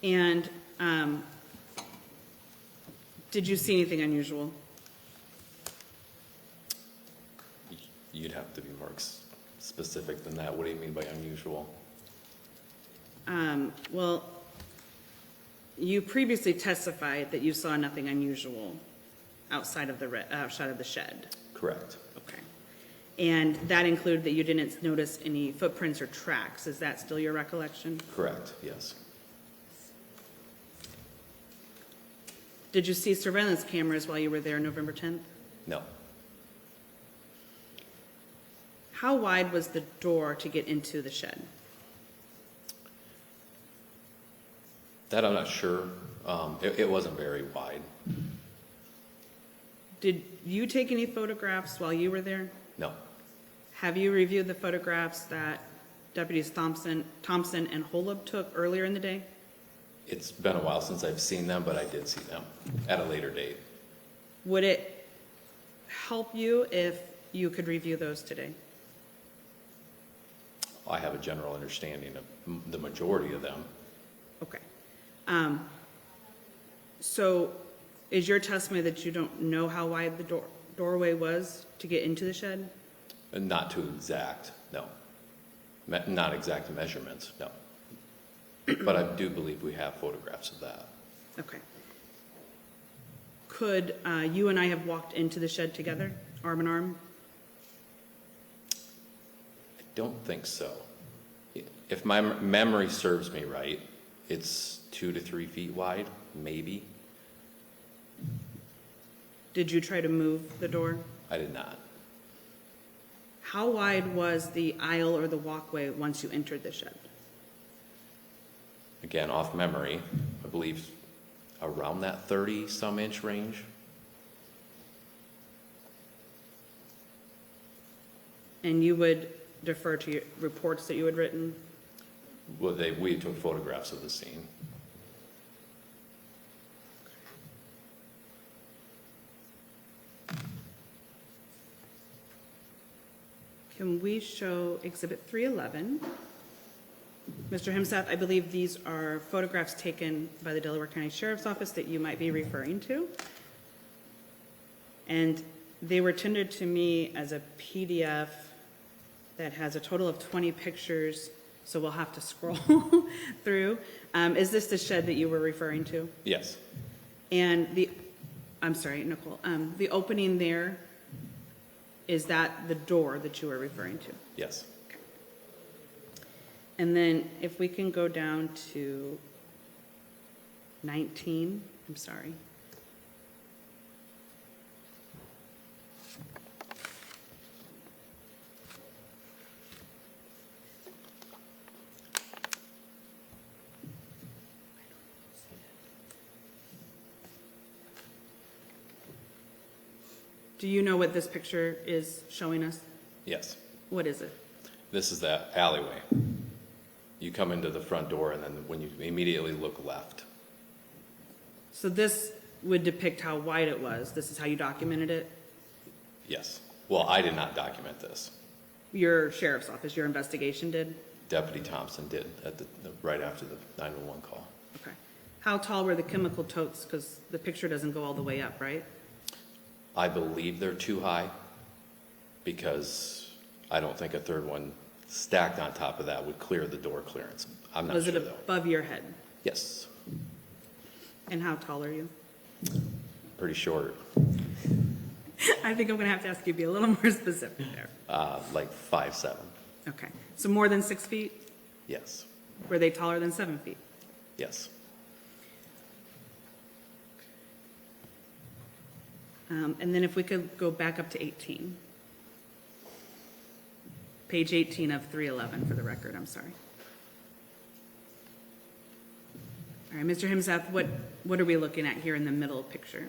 And did you see anything unusual? You'd have to be more specific than that. What do you mean by unusual? Well, you previously testified that you saw nothing unusual outside of the shed. Correct. Okay. And that included that you didn't notice any footprints or tracks. Is that still your recollection? Correct, yes. Did you see surveillance cameras while you were there November 10th? No. How wide was the door to get into the shed? That I'm not sure. It wasn't very wide. Did you take any photographs while you were there? No. Have you reviewed the photographs that Deputies Thompson and Holub took earlier in the day? It's been a while since I've seen them, but I did see them at a later date. Would it help you if you could review those today? I have a general understanding of the majority of them. Okay. So is your testimony that you don't know how wide the doorway was to get into the shed? Not too exact, no. Not exact measurements, no. But I do believe we have photographs of that. Okay. Could you and I have walked into the shed together, arm in arm? I don't think so. If my memory serves me right, it's 2 to 3 feet wide, maybe. Did you try to move the door? I did not. How wide was the aisle or the walkway once you entered the shed? Again, off memory, I believe around that 30-some inch range. And you would defer to your reports that you had written? Well, we took photographs of the scene. Can we show Exhibit 311? Mr. Hemesath, I believe these are photographs taken by the Delaware County Sheriff's Office that you might be referring to. And they were tendered to me as a PDF that has a total of 20 pictures, so we'll have to scroll through. Is this the shed that you were referring to? Yes. And I'm sorry, Nicole, the opening there, is that the door that you were referring to? Yes. Okay. And then if we can go down to 19, I'm sorry. Do you know what this picture is showing us? Yes. What is it? This is that alleyway. You come into the front door, and then when you immediately look left. So this would depict how wide it was. This is how you documented it? Yes. Well, I did not document this. Your sheriff's office, your investigation did? Deputy Thompson did at right after the 911 call. Okay. How tall were the chemical totes? Because the picture doesn't go all the way up, right? I believe they're too high because I don't think a third one stacked on top of that would clear the door clearance. I'm not Was sure, it though. above your head? Yes. And how tall are you? Pretty short. I think I'm going to have to ask you to be a little more specific there. Like 5'7". Okay. So more than 6 feet? Yes. Were they taller than 7 feet? Yes. And then if we could go back up to 18. Page 18 of 311 for the record, I'm sorry. All right, Mr. Hemesath, what are we looking at here in the middle picture?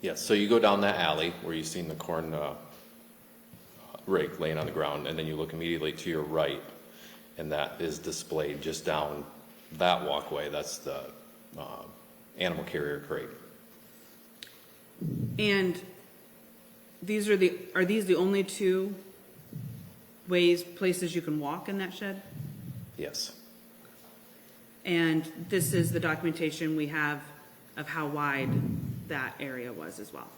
Yes, so you go down that alley where you've seen the corn rake laying on the ground, and then you look immediately to your right, and that is displayed just down that walkway. That's the animal carrier crate. And these are these the only two places you can walk in that shed? Yes. And this is the documentation we have of how wide that area was as well.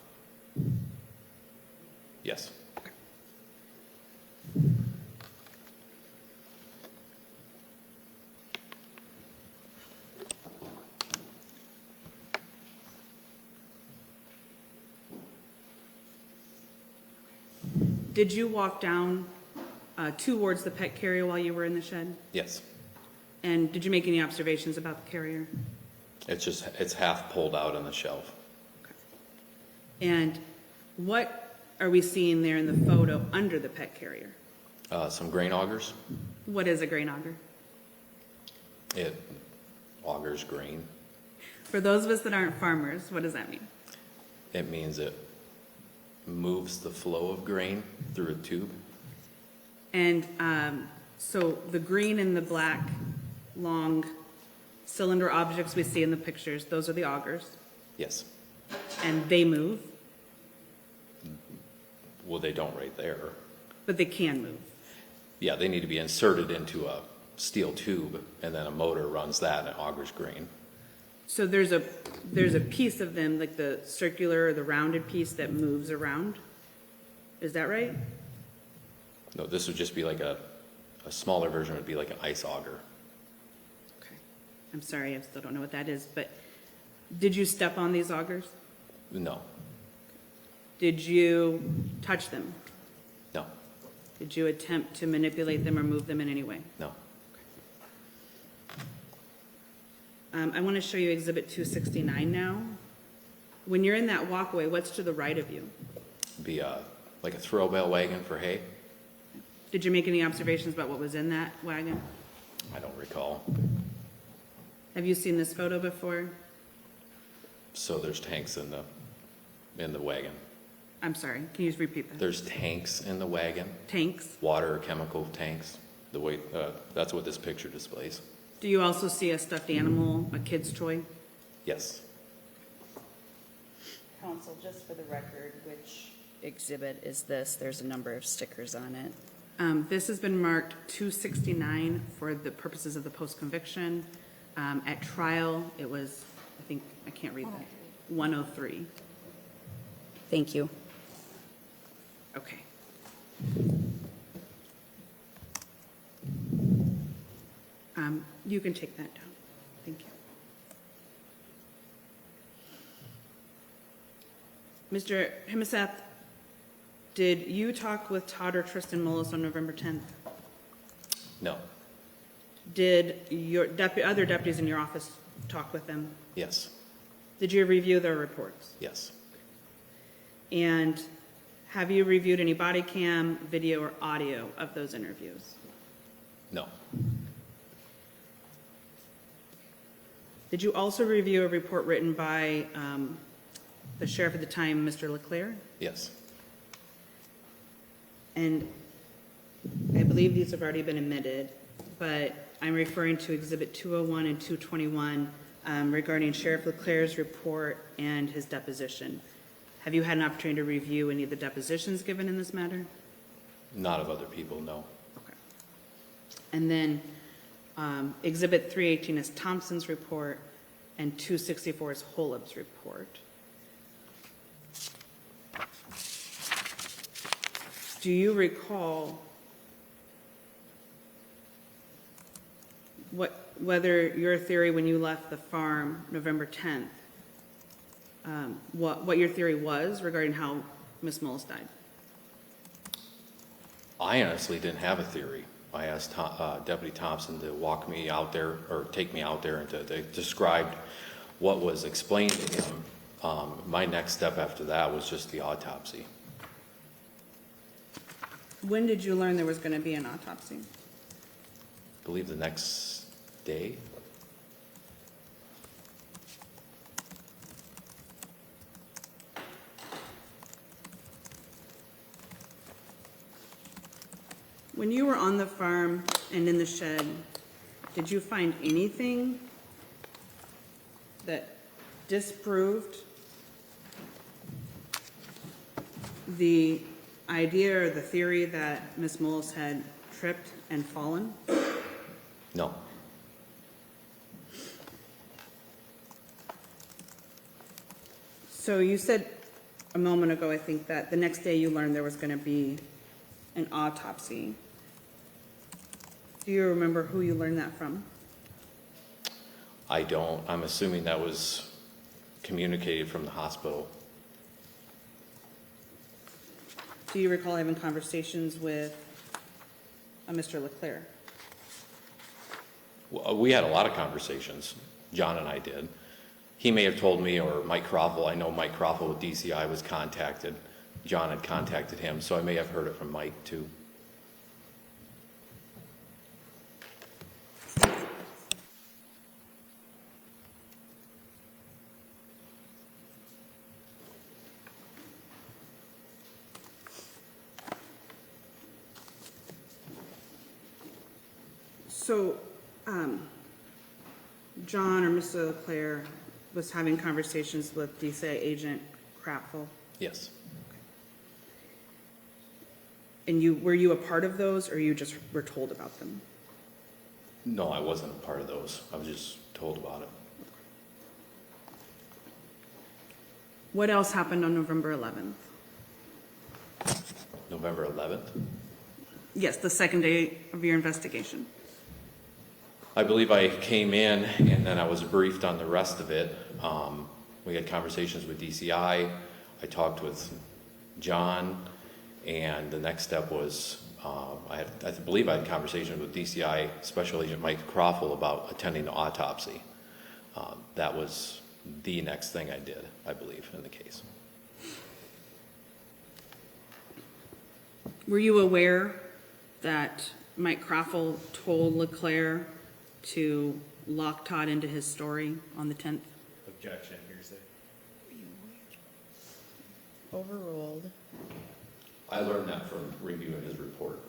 Yes. Did you walk down towards the pet carrier while you were in the shed? Yes. And did you make any observations about the carrier? It's half pulled out on the shelf. And what are we seeing there in the photo under the pet carrier? Some grain augers. What is a grain auger? It augers grain. For those of us that aren't farmers, what does that mean? It means it moves the flow of grain through a tube. And so the green and the black long cylinder objects we see in the pictures, those are the augers, Yes. and they move, Well, they don't right there. but they can move. Yeah, they need to be inserted into a steel tube, and then a motor runs that and augers grain. So there's a piece of them, like the circular or the rounded piece that moves around. Is that right? No, this would just be like a smaller version would be like an ice auger. Okay. I'm sorry, I still don't know what that is, but did you step on these augers? No, Did you touch them? no, Did you attempt to manipulate them or move them in any way? no. I want to show you Exhibit 269 now. When you're in that walkway, what's to the right of you? Be like a throw bale wagon for hay. Did you make any observations about what was in that wagon? I don't recall. Have you seen this photo before? So there's tanks in the wagon. I'm sorry, can you just repeat that? There's tanks in the wagon, Tanks. water or chemical tanks. The way that's what this picture displays. Do you also see a stuffed animal, a kid's toy? Yes. Counsel, just for the record, which exhibit is this? There's a number of stickers on it. This has been marked 269 for the purposes of the post-conviction. At trial, it was, I think, I can't read that, 103. Thank you. Okay. You can take that down. Thank you. Mr. Hemesath, did you talk with Todd or Tristan Mullis on November 10th? No. Did your other deputies in your office talk with them? Yes. Did you review their reports? Yes. And have you reviewed any body cam, video, or audio of those interviews? No. Did you also review a report written by the sheriff at the time, Mr. Leclerc? Yes. And I believe these have already been admitted, but I'm referring to Exhibit 201 and 221 regarding Sheriff Leclerc's report and his deposition. Have you had an opportunity to review any of the depositions given in this matter? Not of other people, no. Okay. And then Exhibit 318 is Thompson's report, and 264 is Holub's report. Do you recall whether your theory when you left the farm November 10th, what your theory was regarding how Ms. Mullis died? I honestly didn't have a theory. I asked Deputy Thompson to walk me out there or take me out there and to describe what was explained to him. My next step after that was just the autopsy. When did you learn there was going to be an autopsy? I believe the next day. When you were on the farm and in the shed, did you find anything that disproved the idea or the theory that Ms. Mullis had tripped and fallen? No. So you said a moment ago, I think, that the next day you learned there was going to be an autopsy. Do you remember who you learned that from? I don't. I'm assuming that was communicated from the hospital. Do you recall having conversations with Mr. Leclerc? We had a lot of conversations. John and I did. He may have told me, or Mike Croffel. I know Mike Croffel with DCI was contacted. John had contacted him, so I may have heard it from Mike too. So, John or Mr. Leclerc was having conversations with DCI agent Crapfel, Yes. and were you a part of those, or you just were told about them? No, I wasn't a part of those. I was just told about it. What else happened on November 11th? November 11th. Yes, the second day of your investigation. I believe I came in and then I was briefed on the rest of it. We had conversations with DCI. I talked with John, and the next step was I believe I had conversations with DCI Special Agent Mike Croffel about attending the autopsy. That was the next thing I did, I believe, in the case. Were you aware that Mike Croffel told Leclerc to lock Todd into his story on the 10th? Objection, hearsay. Overruled. I learned that from reviewing his report.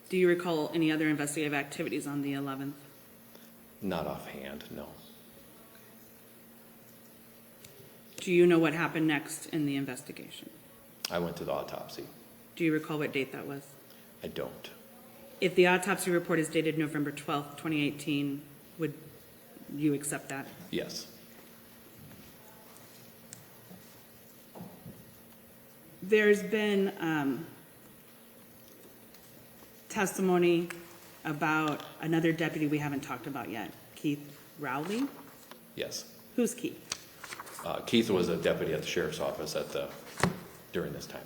Do you recall any other investigative activities on the 11th? Not offhand, no. Do you know what happened next in the investigation? I went to the autopsy. Do you recall what date that was? I don't. If the autopsy report is dated November 12th, 2018, would you accept that? Yes. There's been testimony about another deputy we haven't talked about yet, Keith Rowley. Yes. Who's Keith? Keith was a deputy at the sheriff's office during this time.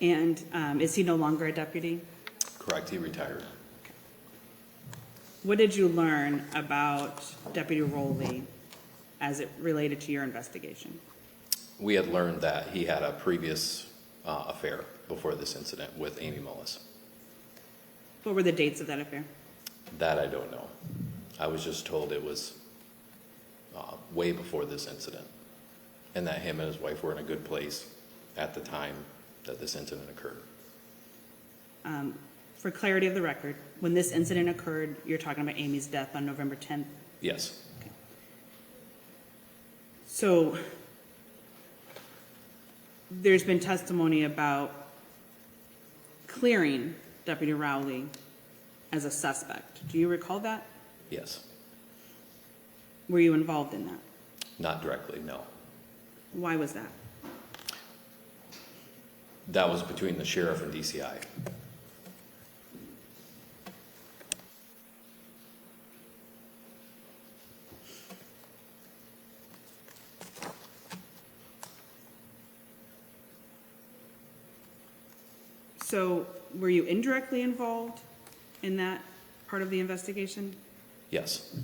And is he no longer a deputy? Correct, he retired. What did you learn about Deputy Rowley as it related to your investigation? We had learned that he had a previous affair before this incident with Amy Mullis. What were the dates of that affair? That I don't know. I was just told it was way before this incident, and that him and his wife were in a good place at the time that this incident occurred. For clarity of the record, when this incident occurred, you're talking about Amy's death on November 10th? Yes. Okay. So there's been testimony about clearing Deputy Rowley as a suspect. Do you recall that? Yes. Were you involved in that? Not directly, no. Why was that? That was between the sheriff and DCI. So were you indirectly involved in that part of the investigation? Yes.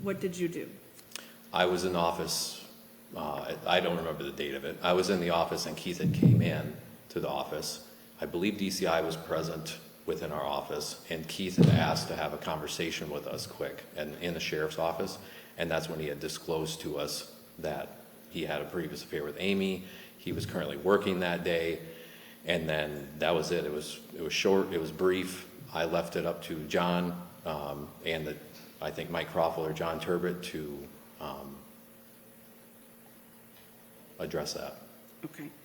What did you do? I was in the office, I don't remember the date of it. I was in the office and Keith had came in to the office. I believe DCI was present within our office, and Keith had asked to have a conversation with us quick and in the sheriff's office, and that's when he had disclosed to us that he had a previous affair with Amy. He was currently working that day, and then that was it. It was short, it was brief. I left it up to John and I think Mike Croffel or John Turbot to address that. Okay.